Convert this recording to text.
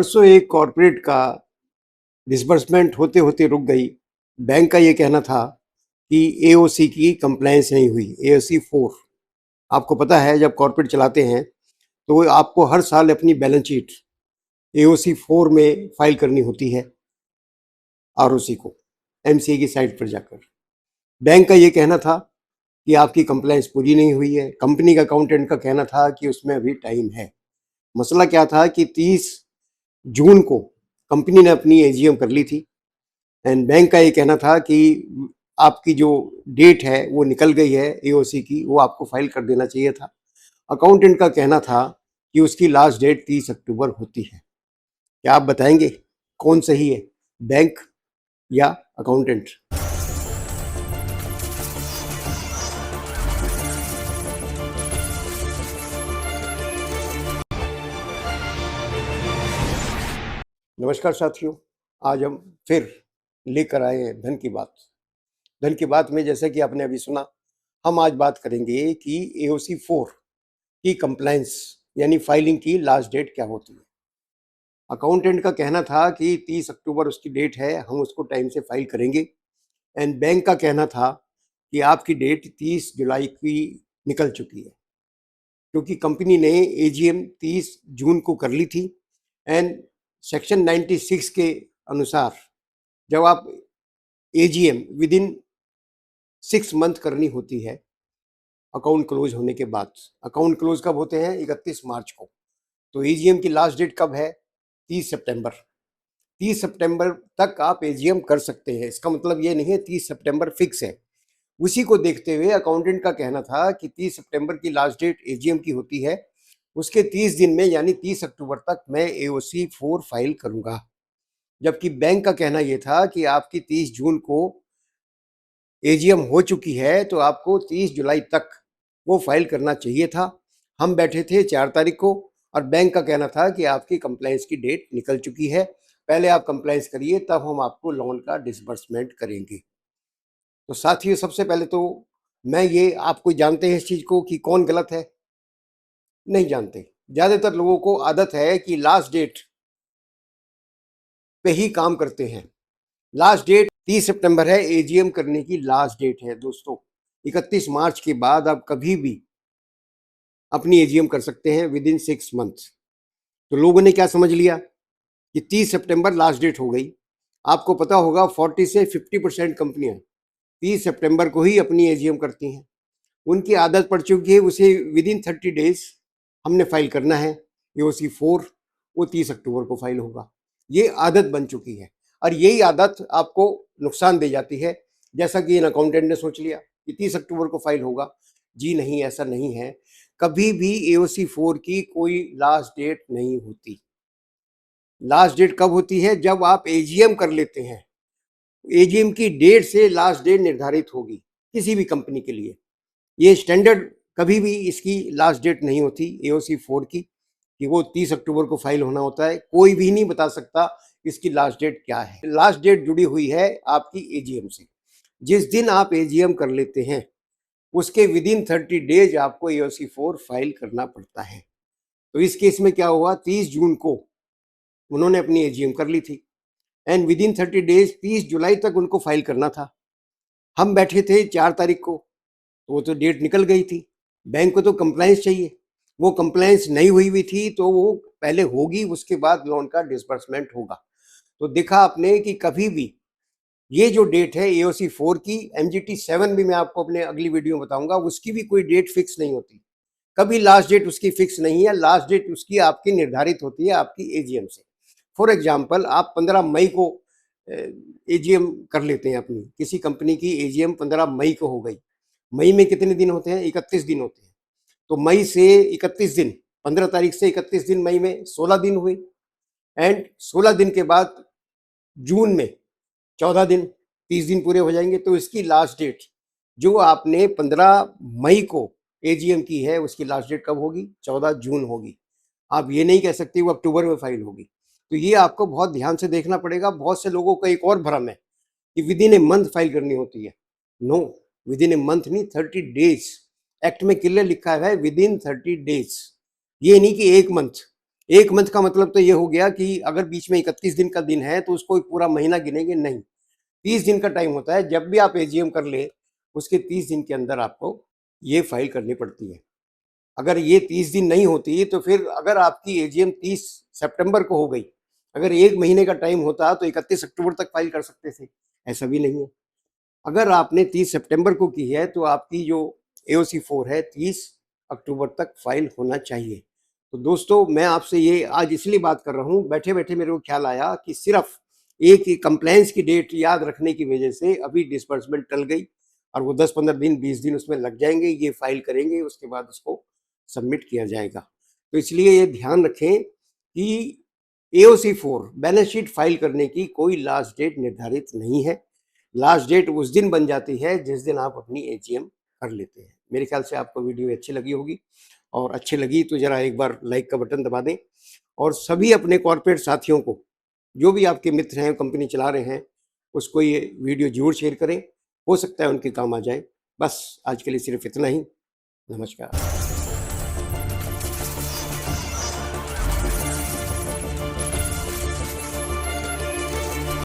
परसों एक कॉर्पोरेट का डिसबर्समेंट होते होते रुक गई। बैंक का ये कहना था कि एओसी की कंप्लायंस नहीं हुई, एओसी 4। आपको पता है जब कॉर्पोरेट चलाते हैं तो आपको हर साल अपनी बैलेंस शीट एओसी 4 में फाइल करनी होती है, आरओसी को, एमसीए की साइट पर जाकर। बैंक का ये कहना था कि आपकी कंप्लायंस पूरी नहीं हुई है। कंपनी का अकाउंटेंट का कहना था कि उसमें अभी टाइम है। मसला क्या था कि 30 जून को कंपनी ने अपनी एजीएम कर ली थी एंड बैंक का ये कहना था कि आपकी जो डेट है वो निकल गई है एओसी की, वो आपको फाइल कर देना चाहिए था। अकाउंटेंट का कहना था कि उसकी लास्ट डेट 30 अक्टूबर होती है। क्या आप बताएंगे कौन सही है, बैंक या अकाउंटेंट? नमस्कार साथियों, आज हम फिर लेकर आए हैं धन की बात। धन की बात में जैसे कि आपने अभी सुना, हम आज बात करेंगे कि एओसी 4 की कंप्लायंस यानी फाइलिंग की लास्ट डेट क्या होती है। अकाउंटेंट का कहना था कि 30 अक्टूबर उसकी डेट है, हम उसको टाइम से फाइल करेंगे। एंड बैंक का कहना था कि आपकी डेट 30 जुलाई की निकल चुकी है, क्योंकि कंपनी ने एजीएम 30 जून को कर ली थी। एंड सेक्शन 96 के अनुसार जब आप एजीएम विद इन 6 मंथ करनी होती है अकाउंट क्लोज होने के बाद। अकाउंट क्लोज कब होते हैं? 31 मार्च को। तो एजीएम की लास्ट डेट कब है? 30 सितंबर। 30 सितंबर तक आप एजीएम कर सकते हैं। इसका मतलब ये नहीं है 30 सितंबर फिक्स है। उसी को देखते हुए अकाउंटेंट का कहना था कि 30 सितंबर की लास्ट डेट एजीएम की होती है, उसके 30 दिन में यानी 30 अक्टूबर तक मैं एओसी 4 फाइल करूंगा। जबकि बैंक का कहना यह था कि आपकी 30 जून को एजीएम हो चुकी है तो आपको 30 जुलाई तक वो फाइल करना चाहिए था। हम बैठे थे 4 तारीख को और बैंक का कहना था कि आपकी कंप्लायंस की डेट निकल चुकी है, पहले आप कंप्लायंस करिए तब हम आपको लोन का डिसबर्समेंट करेंगे। तो साथियों, सबसे पहले तो मैं ये, आपको जानते हैं इस चीज को कि कौन गलत है? नहीं जानते। ज्यादातर लोगों को आदत है कि लास्ट डेट पे ही काम करते हैं। लास्ट डेट 30 सितंबर है, एजीएम करने की लास्ट डेट है दोस्तों। 31 मार्च के बाद आप कभी भी अपनी एजीएम कर सकते हैं विद इन 6 मंथ। तो लोगों ने क्या समझ लिया कि 30 सितंबर लास्ट डेट हो गई। आपको पता होगा 40 से 50% कंपनियां 30 सितंबर को ही अपनी एजीएम करती हैं। उनकी आदत पड़ चुकी है, उसे विद इन 30 डेज हमने फाइल करना है। एओसी 4 वो 30 अक्टूबर को फाइल होगा। ये आदत बन चुकी है और यही आदत आपको नुकसान दे जाती है। जैसा कि इन अकाउंटेंट ने सोच लिया कि 30 अक्टूबर को फाइल होगा। जी नहीं, ऐसा नहीं है। कभी भी एओसी 4 की कोई लास्ट डेट नहीं होती। लास्ट डेट कब होती है? जब आप एजीएम कर लेते हैं। एजीएम की डेट से लास्ट डेट निर्धारित होगी किसी भी कंपनी के लिए। ये स्टैंडर्ड, कभी भी इसकी लास्ट डेट नहीं होती एओसी 4 की कि वो 30 अक्टूबर को फाइल होना होता है। कोई भी नहीं बता सकता इसकी लास्ट डेट क्या है। लास्ट डेट जुड़ी हुई है आपकी एजीएम से। जिस दिन आप एजीएम कर लेते हैं उसके विद इन 30 डेज आपको एओसी 4 फाइल करना पड़ता है। तो इस केस में क्या हुआ, 30 जून को उन्होंने अपनी एजीएम कर ली थी एंड विद इन 30 डेज 30 जुलाई तक उनको फाइल करना था। हम बैठे थे 4 तारीख को, तो वो तो डेट निकल गई थी। बैंक को तो कंप्लायंस चाहिए, वो कंप्लायंस नहीं हुई हुई थी तो वो पहले होगी, उसके बाद लोन का डिसबर्समेंट होगा। तो देखा आपने कि कभी भी ये जो डेट है एओसी 4 की, एमजीटी 7 भी मैं आपको अपने अगली वीडियो में बताऊंगा, उसकी भी कोई डेट फिक्स नहीं होती। कभी लास्ट डेट उसकी फिक्स नहीं है। लास्ट डेट उसकी आपकी निर्धारित होती है आपकी एजीएम से। फॉर एग्जाम्पल, आप 15 मई को एजीएम कर लेते हैं अपनी, किसी कंपनी की एजीएम 15 मई को हो गई। मई में कितने दिन होते हैं? 31 दिन होते हैं। तो मई से 31 दिन, 15 तारीख से 31 दिन, मई में 16 दिन हुए। एंड 16 दिन के बाद जून में 14 दिन, 30 दिन पूरे हो जाएंगे। तो इसकी लास्ट डेट जो आपने 15 मई को एजीएम की है उसकी लास्ट डेट कब होगी? 14 जून होगी। आप ये नहीं कह सकते वो अक्टूबर में फाइल होगी। तो ये आपको बहुत ध्यान से देखना पड़ेगा। बहुत से लोगों का एक और भ्रम है कि within a month file करनी होती है। No, within a month नहीं, 30 डेज। एक्ट में क्लियर लिखा है विद इन 30 डेज। ये नहीं कि एक मंथ। 1 मंथ का मतलब तो ये हो गया कि अगर बीच में 31 दिन का दिन है तो उसको पूरा महीना गिनेंगे नहीं, 30 दिन का टाइम होता है। जब भी आप एजीएम कर ले उसके 30 दिन के अंदर आपको ये फाइल करनी पड़ती है। अगर ये 30 दिन नहीं होती तो फिर अगर आपकी एजीएम 30 सितंबर को हो गई, अगर 1 महीने का टाइम होता तो 31 अक्टूबर तक फाइल कर सकते थे, ऐसा भी नहीं है। अगर आपने 30 सितंबर को की है तो आपकी जो एओसी 4 है 30 अक्टूबर तक फाइल होना चाहिए। तो दोस्तों मैं आपसे ये आज इसलिए बात कर रहा हूँ, बैठे-बैठे मेरे को ख्याल आया कि सिर्फ एक ही कंप्लायंस की डेट याद रखने की वजह से अभी डिसबर्समेंट टल गई और वो 10-15 दिन 20 दिन उसमें लग जाएंगे, ये फाइल करेंगे, उसके बाद उसको सबमिट किया जाएगा। तो इसलिए ये ध्यान रखें कि एओसी 4 बैलेंस शीट फाइल करने की कोई लास्ट डेट निर्धारित नहीं है। लास्ट डेट उस दिन बन जाती है जिस दिन आप अपनी एजीएम कर लेते हैं। मेरे ख्याल से आपको वीडियो अच्छी लगी होगी और अच्छी लगी तो ज़रा एक बार लाइक का बटन दबा दें और सभी अपने कॉर्पोरेट साथियों को, जो भी आपके मित्र हैं, कंपनी चला रहे हैं, उसको ये वीडियो ज़रूर शेयर करें। हो सकता है उनके काम आ जाए। बस आज के लिए सिर्फ इतना ही। नमस्कार।